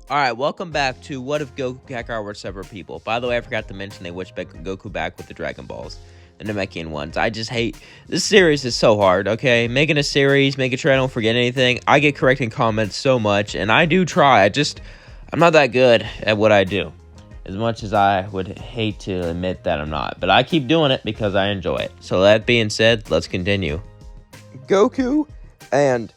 Alright, welcome back to What If Goku and Kakarot Were Separate People. By the way, I forgot to mention they wished Goku back with the Dragon Balls. The Namekian ones. I just hate... This series is so hard, okay? Making a series, making sure I don't forget anything. I get correcting comments so much, and I do try. I'm not that good at what I do. As much as I would hate to admit that I'm not. But I keep doing it because I enjoy it. So that being said, let's continue. Goku and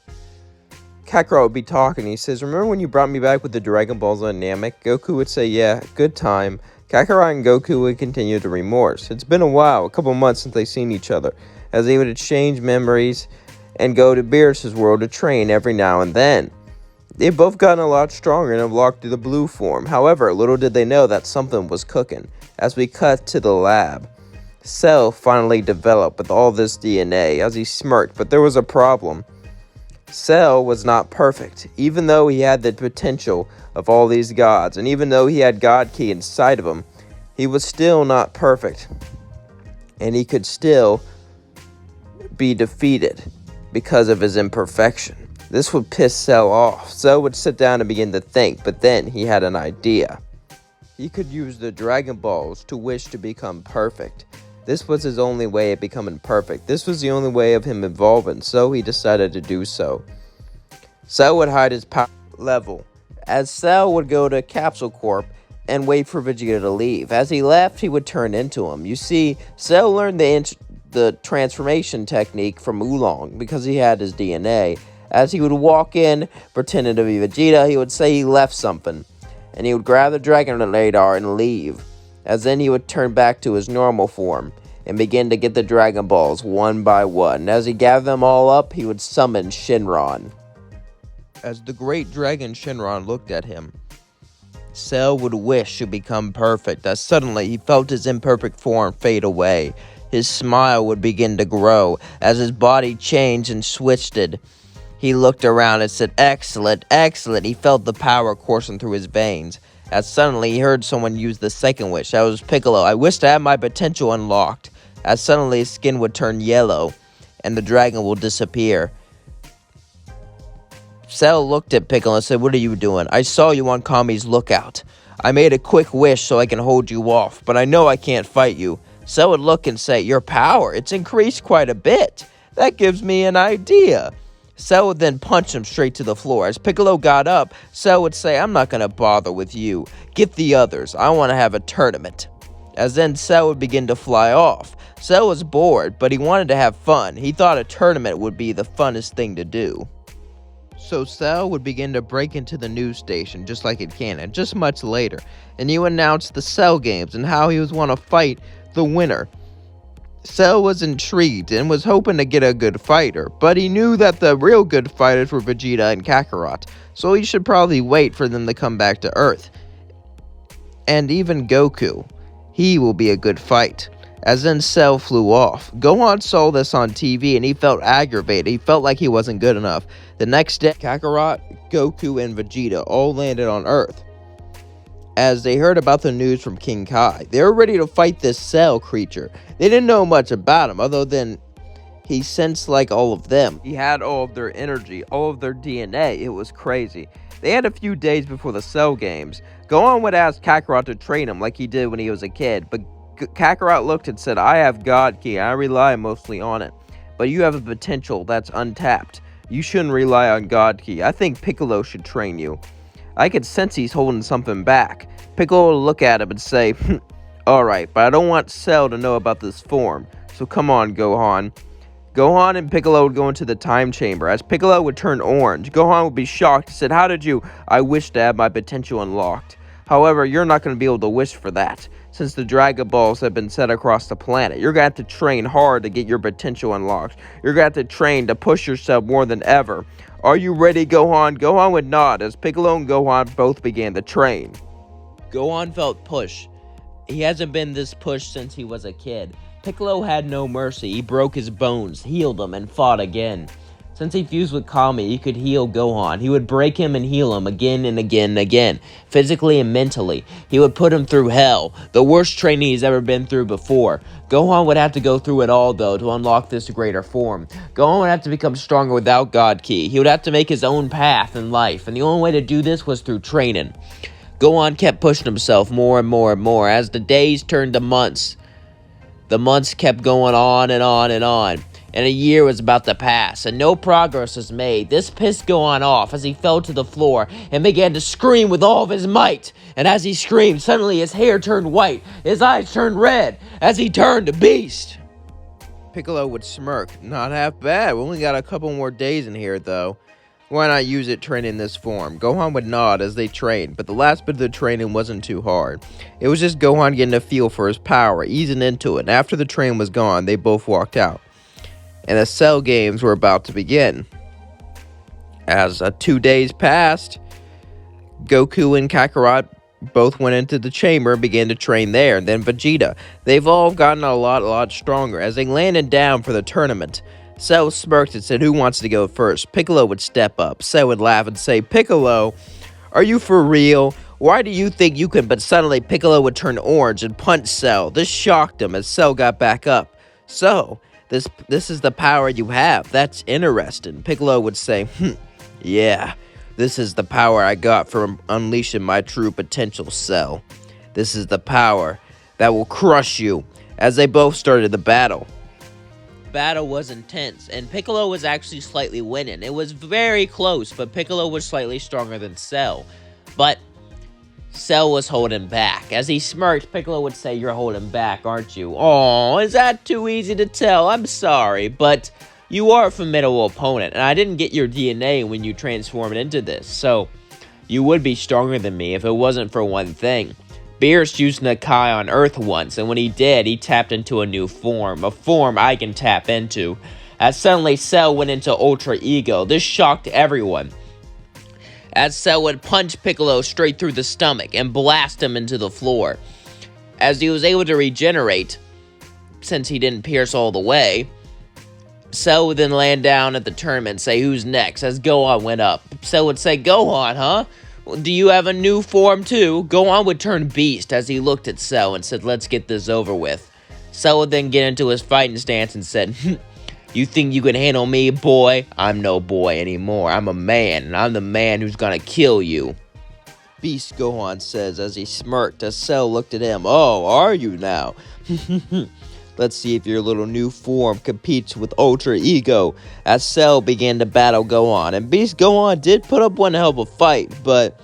Kakarot would be talking. He says, "Remember when you brought me back with the Dragon Balls on Namek?" Goku would say, "Yeah, good time." Kakarot and Goku would continue to remorse. It's been a while, a couple months since they've seen each other, as they would exchange memories and go to Beerus' world to train every now and then. They've both gotten a lot stronger and unlocked the blue form. However, little did they know that something was cooking. As we cut to the lab, Cell finally developed with all this DNA, as he smirked, but there was a problem. Cell was not perfect, even though he had the potential of all these gods, and even though he had God Ki inside of him, he was still not perfect, and he could still be defeated because of his imperfection. This would piss Cell off. Cell would sit down and begin to think, but then he had an idea. He could use the Dragon Balls to wish to become perfect. This was his only way of becoming perfect. This was the only way of him evolving, so he decided to do so. Cell would hide his power level, as Cell would go to Capsule Corp and wait for Vegeta to leave. As he left, he would turn into him. You see, Cell learned the transformation technique from Oolong because he had his DNA. As he would walk in, pretending to be Vegeta, he would say he left something, and he would grab the Dragon Radar and leave. As then he would turn back to his normal form and begin to get the Dragon Balls one by one. And as he gathered them all up, he would summon Shenron. As the great dragon Shenron looked at him, Cell would wish to become perfect, as suddenly he felt his imperfect form fade away. His smile would begin to grow as his body changed and twisted. He looked around and said, "Excellent, excellent." He felt the power coursing through his veins. As suddenly he heard someone use the second wish. That was Piccolo. "I wish to have my potential unlocked." As suddenly his skin would turn yellow and the dragon will disappear. Cell looked at Piccolo and said, "What are you doing? I saw you on Kami's lookout. I made a quick wish so I can hold you off, but I know I can't fight you." Cell would look and say, "Your power, it's increased quite a bit. That gives me an idea." Cell would then punch him straight to the floor. As Piccolo got up, Cell would say, "I'm not going to bother with you. Get the others. I want to have a tournament." As then Cell would begin to fly off. Cell was bored, but he wanted to have fun. He thought a tournament would be the funnest thing to do. So Cell would begin to break into the news station, just like in canon, just much later. And he would announce the Cell games and how he was want to fight the winner. Cell was intrigued and was hoping to get a good fighter, but he knew that the real good fighters were Vegeta and Kakarot, so he should probably wait for them to come back to Earth. And even Goku, he will be a good fight. As then Cell flew off. Gohan saw this on TV and he felt aggravated. He felt like he wasn't good enough. The next day, Kakarot, Goku, and Vegeta all landed on Earth. As they heard about the news from King Kai, they were ready to fight this Cell creature. They didn't know much about him, other than he sensed like all of them. He had all of their energy, all of their DNA. It was crazy. They had a few days before the Cell games. Gohan would ask Kakarot to train him like he did when he was a kid, but Kakarot looked and said, "I have God Ki, I rely mostly on it. But you have a potential that's untapped. You shouldn't rely on God Ki. I think Piccolo should train you. I could sense he's holding something back." Piccolo would look at him and say, "Alright, but I don't want Cell to know about this form. So come on, Gohan." Gohan and Piccolo would go into the time chamber. As Piccolo would turn orange, Gohan would be shocked and said, "How did you? I wish to have my potential unlocked. However, you're not going to be able to wish for that, since the Dragon Balls have been set across the planet. You're going to have to train hard to get your potential unlocked. You're going to have to train to push yourself more than ever. Are you ready, Gohan?" Gohan would nod as Piccolo and Gohan both began to train. Gohan felt pushed. He hasn't been this pushed since he was a kid. Piccolo had no mercy. He broke his bones, healed them, and fought again. Since he fused with Kami, he could heal Gohan. He would break him and heal him again and again and again, physically and mentally. He would put him through hell, the worst training he's ever been through before. Gohan would have to go through it all, though, to unlock this greater form. Gohan would have to become stronger without God Ki. He would have to make his own path in life, and the only way to do this was through training. Gohan kept pushing himself more and more and more. As the days turned to months, the months kept going on and on and on. And a year was about to pass, and no progress was made. This pissed Gohan off as he fell to the floor and began to scream with all of his might. And as he screamed, suddenly his hair turned white, his eyes turned red, as he turned to beast. Piccolo would smirk. Not half bad. We only got a couple more days in here, though. Why not use it training this form? Gohan would nod as they trained, but the last bit of the training wasn't too hard. It was just Gohan getting a feel for his power, easing into it, and after the train was gone, they both walked out. And the Cell games were about to begin. As 2 days passed, Goku and Kakarot both went into the chamber and began to train there. And then Vegeta. They've all gotten a lot stronger. As they landed down for the tournament, Cell smirked and said, "Who wants to go first?" Piccolo would step up. Cell would laugh and say, "Piccolo, are you for real? Why do you think you can?" But suddenly Piccolo would turn orange and punch Cell. This shocked him as Cell got back up. "So, this is the power you have. That's interesting." Piccolo would say, "Yeah, this is the power I got from unleashing my true potential, Cell. This is the power that will crush you." As they both started the battle. Battle was intense, and Piccolo was actually slightly winning. It was very close, but Piccolo was slightly stronger than Cell. But Cell was holding back. As he smirked, Piccolo would say, "You're holding back, aren't you?" "Oh, is that too easy to tell? I'm sorry, but you are a formidable opponent, and I didn't get your DNA when you transformed into this, so you would be stronger than me if it wasn't for one thing. Beerus used Nakai on Earth once, and when he did, he tapped into a new form, a form I can tap into." As suddenly Cell went into Ultra Ego. This shocked everyone, as Cell would punch Piccolo straight through the stomach and blast him into the floor. As he was able to regenerate, since he didn't pierce all the way, Cell would then land down at the tournament and say, "Who's next?" As Gohan went up, Cell would say, "Gohan, huh? Do you have a new form too?" Gohan would turn beast as he looked at Cell and said, "Let's get this over with." Cell would then get into his fighting stance and said, "You think you can handle me, boy? I'm no boy anymore. I'm a man, and I'm the man who's gonna kill you." "Beast," Gohan says as he smirked as Cell looked at him. "Oh, are you now? Let's see if your little new form competes with Ultra Ego." As Cell began to battle Gohan, and Beast Gohan did put up one hell of a fight, but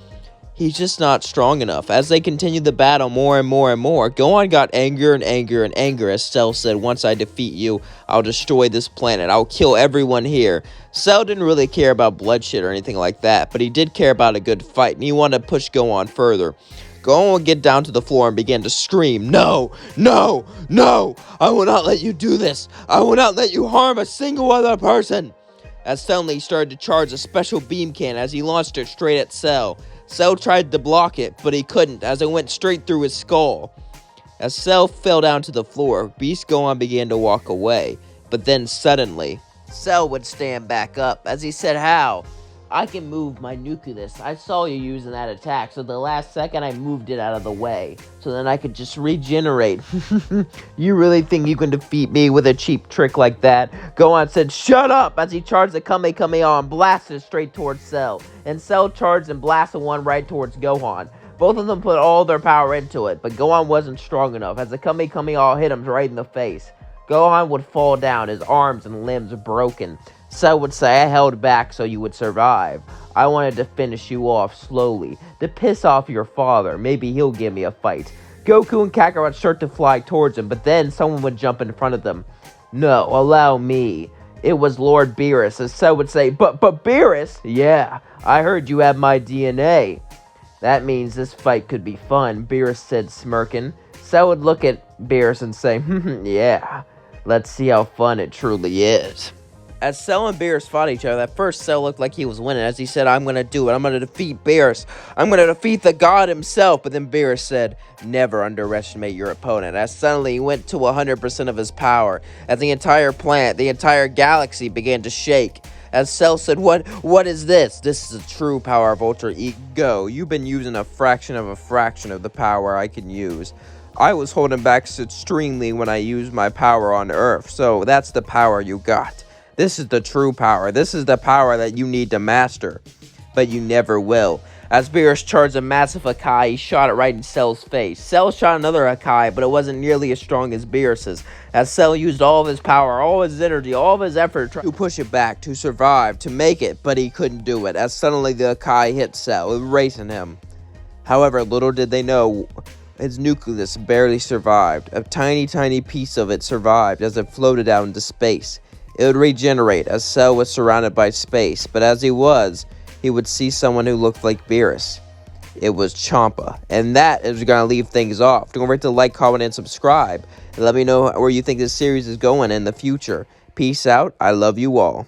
he's just not strong enough. As they continued the battle more and more and more, Gohan got angrier and angrier and angrier as Cell said, "Once I defeat you, I'll destroy this planet. I'll kill everyone here." Cell didn't really care about bloodshed or anything like that, but he did care about a good fight, and he wanted to push Gohan further. Gohan would get down to the floor and begin to scream, "No, no, no! I will not let you do this! I will not let you harm a single other person!" As suddenly he started to charge a special beam cannon as he launched it straight at Cell. Cell tried to block it, but he couldn't as it went straight through his skull. As Cell fell down to the floor, Beast Gohan began to walk away, but then suddenly, Cell would stand back up as he said, "How? I can move my nucleus. I saw you using that attack, so the last second I moved it out of the way, so then I could just regenerate." "You really think you can defeat me with a cheap trick like that?" Gohan said, "Shut up!" as he charged the Kamehameha and blasted straight towards Cell. And Cell charged and blasted one right towards Gohan. Both of them put all their power into it, but Gohan wasn't strong enough as the Kamehameha hit him right in the face. Gohan would fall down, his arms and limbs broken. Cell would say, "I held back so you would survive. I wanted to finish you off slowly, to piss off your father. Maybe he'll give me a fight." Goku and Kakarot start to fly towards him, but then someone would jump in front of them. "No, allow me." It was Lord Beerus, as Cell would say, But Beerus? "Yeah, I heard you have my DNA." "That means this fight could be fun," Beerus said, smirking. Cell would look at Beerus and say, "Yeah, let's see how fun it truly is." As Cell and Beerus fought each other, at first Cell looked like he was winning as he said, "I'm going to do it. I'm going to defeat Beerus. I'm going to defeat the god himself." But then Beerus said, "Never underestimate your opponent." As suddenly he went to 100% of his power, as the entire planet, the entire galaxy began to shake. as Cell said, What is this? This is the true power of Ultra Ego. You've been using a fraction of the power I can use. I was holding back extremely when I used my power on Earth, so that's the power you got. This is the true power. This is the power that you need to master, but you never will. As Beerus charged a massive Hakai, he shot it right in Cell's face. Cell shot another Hakai, but it wasn't nearly as strong as Beerus's, as Cell used all of his power, all of his energy, all of his effort to push it back, to survive, to make it, but he couldn't do it, as suddenly the Hakai hit Cell, erasing him. However, little did they know, his nucleus barely survived. A tiny piece of it survived as it floated out into space. It would regenerate, as Cell was surrounded by space, but as he would see someone who looked like Beerus. It was Champa. And that is going to leave things off. Don't forget to like, comment, and subscribe. And let me know where you think this series is going in the future. Peace out. I love you all.